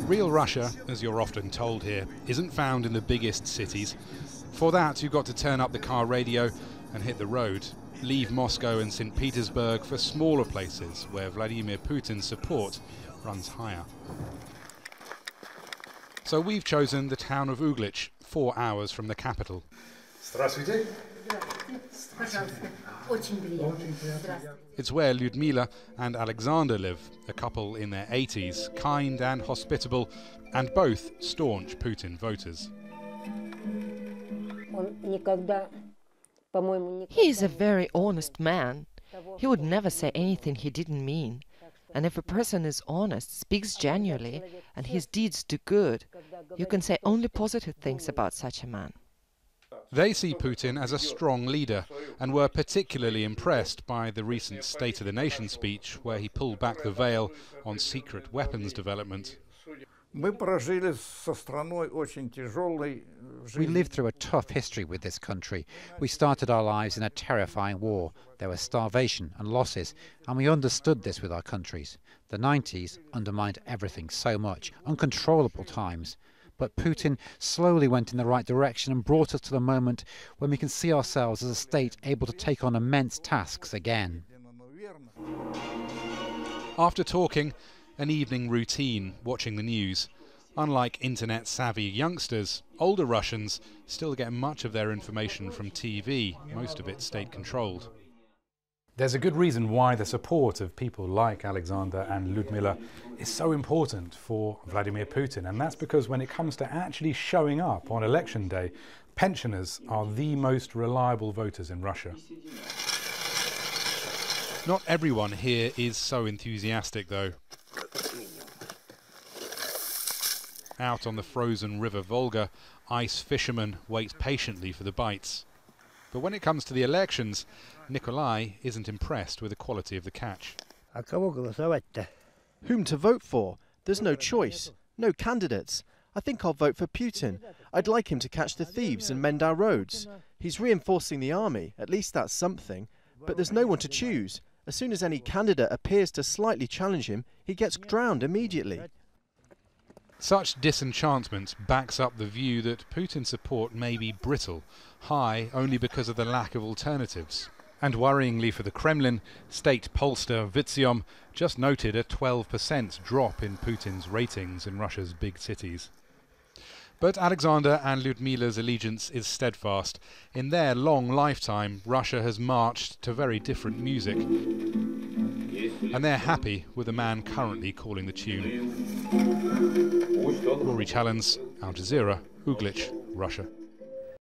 Real Russia, as you're often told here, isn't found in the biggest cities. For that, you've got to turn up the car radio and hit the road. Leave Moscow and St. Petersburg for smaller places where Vladimir Putin's support runs higher. So we've chosen the town of Uglich, 4 hours from the capital. It's where Lyudmila and Alexander live, a couple in their 80s, kind and hospitable, and both staunch Putin voters. He is a very honest man. He would never say anything he didn't mean. And if a person is honest, speaks genuinely, and his deeds do good, you can say only positive things about such a man. They see Putin as a strong leader and were particularly impressed by the recent State of the Nation speech where he pulled back the veil on secret weapons development. We lived through a tough history with this country. We started our lives in a terrifying war. There was starvation and losses, and we understood this with our countries. The 90s undermined everything so much, uncontrollable times. But Putin slowly went in the right direction and brought us to the moment when we can see ourselves as a state able to take on immense tasks again. After talking, an evening routine, watching the news. Unlike internet-savvy youngsters, older Russians still get much of their information from TV, most of it state-controlled. There's a good reason why the support of people like Alexander and Lyudmila is so important for Vladimir Putin, and that's because when it comes to actually showing up on election day, pensioners are the most reliable voters in Russia. Not everyone here is so enthusiastic, though. Out on the frozen river Volga, ice fishermen wait patiently for the bites. But when it comes to the elections, NIKOLAI isn't impressed with the quality of the catch. Whom to vote for? There's no choice, no candidates. I think I'll vote for Putin. I'd like him to catch the thieves and mend our roads. He's reinforcing the army, at least that's something. But there's no one to choose. As soon as any candidate appears to slightly challenge him, he gets drowned immediately. Such disenchantment backs up the view that Putin's support may be brittle, high only because of the lack of alternatives. And worryingly for the Kremlin, state pollster Vitsiom just noted a 12% drop in Putin's ratings in Russia's big cities. But Alexander and Lyudmila's allegiance is steadfast. In their long lifetime, Russia has marched to very different music. And they're happy with the man currently calling the tune. Rory, Challands, Jazeera, Uglich, Russia.